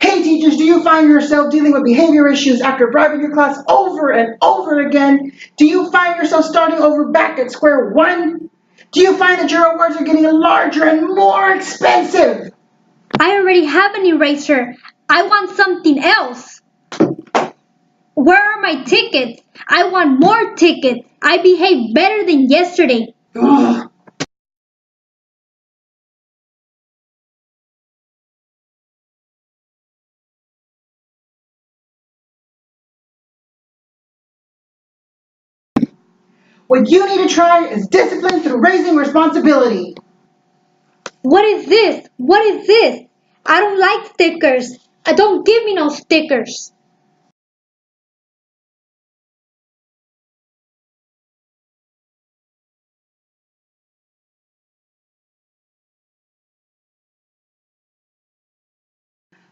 Hey teachers, do you find yourself dealing with behavior issues after driving your class over and over again? Do you find yourself starting over back at square one? Do you find that your awards are getting larger and more expensive? I already have an eraser. I want something else. Where are my tickets? I want more tickets. I behaved better than yesterday. Ugh. What you need to try is discipline through raising responsibility. What is this? What is this? I don't like stickers. Don't give me no stickers.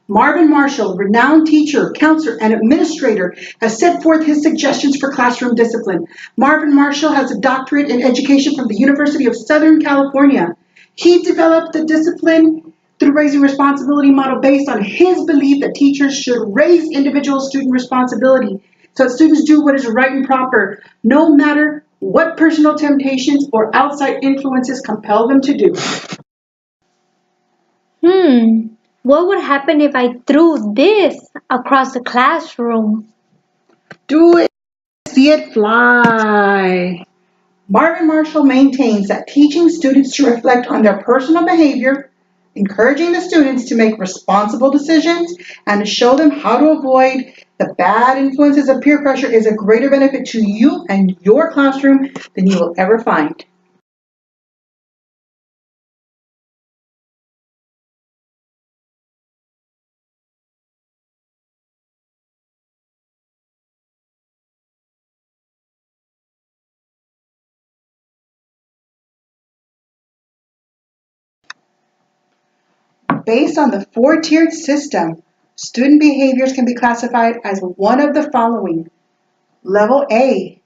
Marvin Marshall, renowned teacher, counselor, and administrator, has set forth his suggestions for classroom discipline. Marvin Marshall has a doctorate in education from the University of Southern California. He developed the discipline through raising responsibility model based on his belief that teachers should raise individual student responsibility so that students do what is right and proper, no matter what personal temptations or outside influences compel them to do. What would happen if I threw this across the classroom? Do it, see it fly. Marvin Marshall maintains that teaching students to reflect on their personal behavior, encouraging the students to make responsible decisions, and to show them how to avoid the bad influences of peer pressure is a greater benefit to you and your classroom than you will ever find. Based on the four-tiered system, student behaviors can be classified as one of the following. Level A.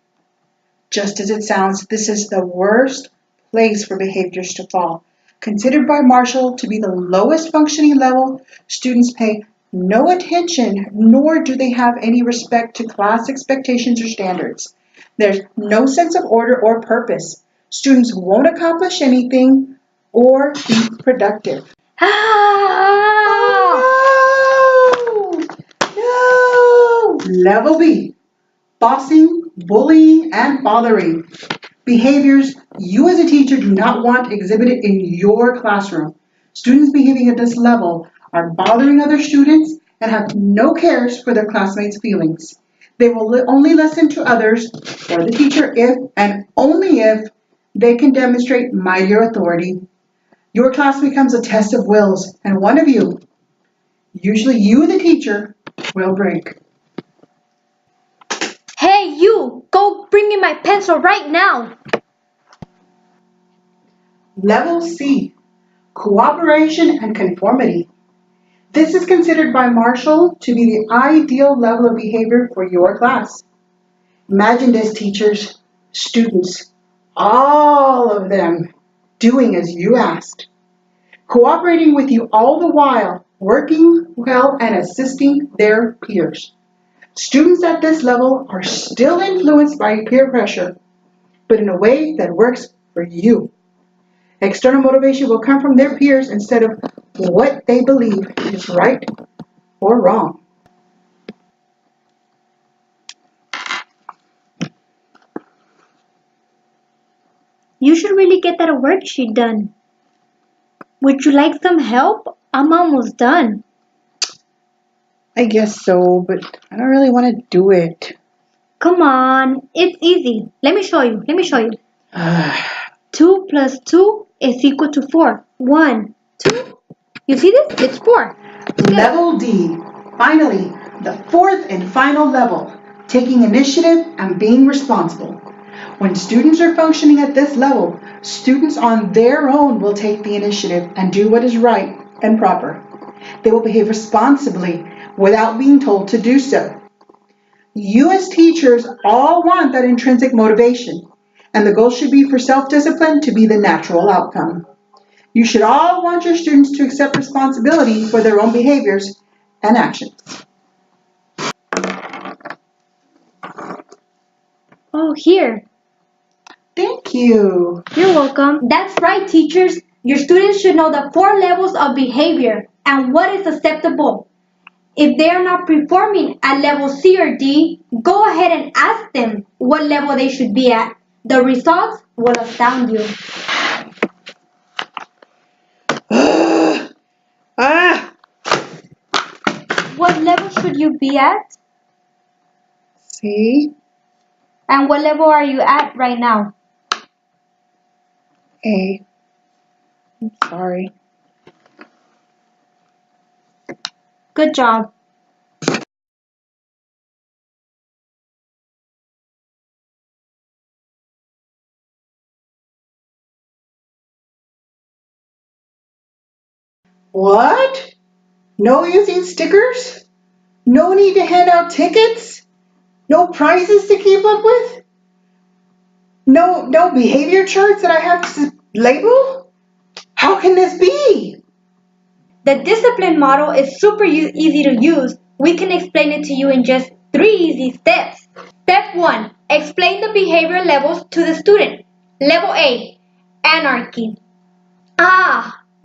Just as it sounds, this is the worst place for behaviors to fall. Considered by Marshall to be the lowest functioning level, students pay no attention, nor do they have any respect to class expectations or standards. There's no sense of order or purpose. Students won't accomplish anything or be productive. Oh, no! Level B. Bossing, bullying, and bothering. Behaviors you as a teacher do not want exhibited in your classroom. Students behaving at this level are bothering other students and have no cares for their classmates' feelings. They will only listen to others or the teacher if and only if they can demonstrate mightier authority. Your class becomes a test of wills, and one of you, usually you the teacher, will break. Hey, you! Go bring me my pencil right now! Level C. Cooperation and conformity. This is considered by Marshall to be the ideal level of behavior for your class. Imagine this, teachers, students, all of them doing as you asked, cooperating with you all the while, working well and assisting their peers. Students at this level are still influenced by peer pressure, but in a way that works for you. External motivation will come from their peers instead of what they believe is right or wrong. You should really get that worksheet done. Would you like some help? I'm almost done. I guess so, but I don't really want to do it. Come on, it's easy. Let me show you. 2 plus 2 is equal to 4. 1, 2. You see this? It's 4. Level D. Finally, the fourth and final level, taking initiative and being responsible. When students are functioning at this level, students on their own will take the initiative and do what is right and proper. They will behave responsibly without being told to do so. You as teachers all want that intrinsic motivation, and the goal should be for self-discipline to be the natural outcome. You should all want your students to accept responsibility for their own behaviors and actions. Oh, here. Thank you. You're welcome. That's right, teachers. Your students should know the 4 levels of behavior and what is acceptable. If they are not performing at level C or D, go ahead and ask them what level they should be at. The results will astound you. What level should you be at? C, And what level are you at right now? A. I'm sorry. Good job. What? No using stickers? No need to hand out tickets? No prizes to keep up with? No behavior charts that I have to label? How can this be? The discipline model is super easy to use. We can explain it to you in just 3 easy steps. Step 1. Explain the behavior levels to the student. Level A. Anarchy.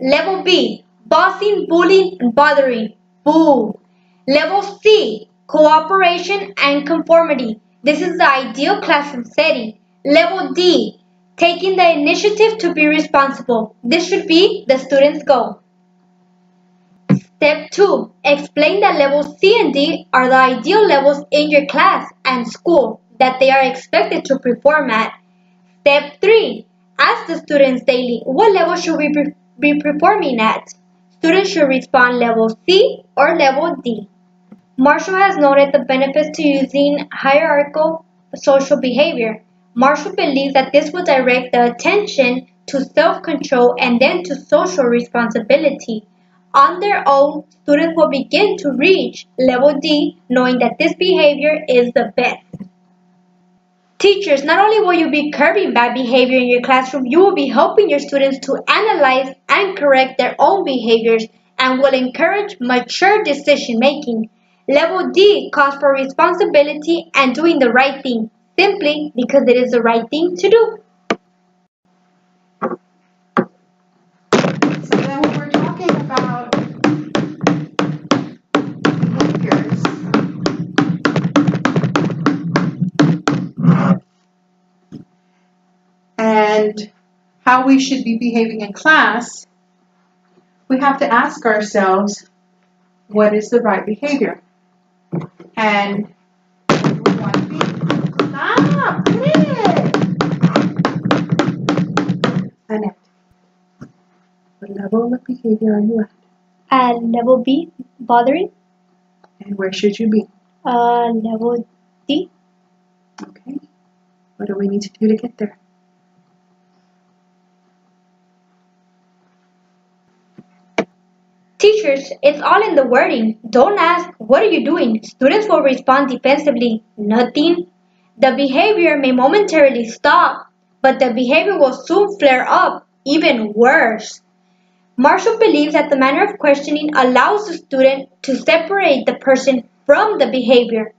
Level B. Bossing, bullying, and bothering. Boo. Level C. Cooperation and conformity. This is the ideal classroom setting. Level D. Taking the initiative to be responsible. This should be the student's goal. Step 2. Explain that levels C and D are the ideal levels in your class and school that they are expected to perform at. Step 3. Ask the students daily, what level should we be performing at? Students should respond level C or level D. Marshall has noted the benefits to using hierarchical social behavior. Marshall believes that this will direct the attention to self-control and then to social responsibility. On their own, students will begin to reach level D, knowing that this behavior is the best. Teachers, not only will you be curbing bad behavior in your classroom, you will be helping your students to analyze and correct their own behaviors and will encourage mature decision making. Level D calls for responsibility and doing the right thing, simply because it is the right thing to do. So then when we're talking about behaviors, and how we should be behaving in class, we have to ask ourselves, what is the right behavior? And we want to be, stop, quit! Annette, what level of behavior are you at? At level B, bothering. And where should you be? Level D. Okay. What do we need to do to get there? Teachers, it's all in the wording. Don't ask, what are you doing? Students will respond defensively, nothing. The behavior may momentarily stop, but the behavior will soon flare up, even worse. Marshall believes that the manner of questioning allows the student to separate the person from the behavior.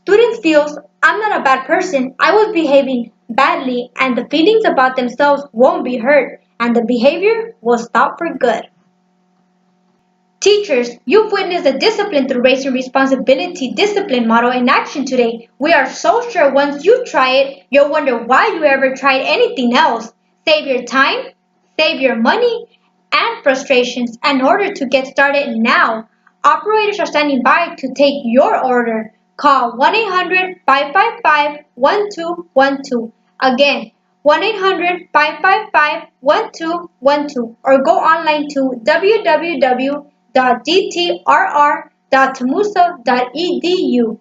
Student feels, I'm not a bad person, I was behaving badly, and the feelings about themselves won't be hurt, and the behavior will stop for good. Teachers, you've witnessed the discipline through raising responsibility discipline model in action today. We are so sure once you try it, you'll wonder why you ever tried anything else. Save your time, save your money, and frustrations in order to get started now. Operators are standing by to take your order. Call 1-800-555-1212. Again, 1-800-555-1212 or go online to www.dtrr.tamusa.edu.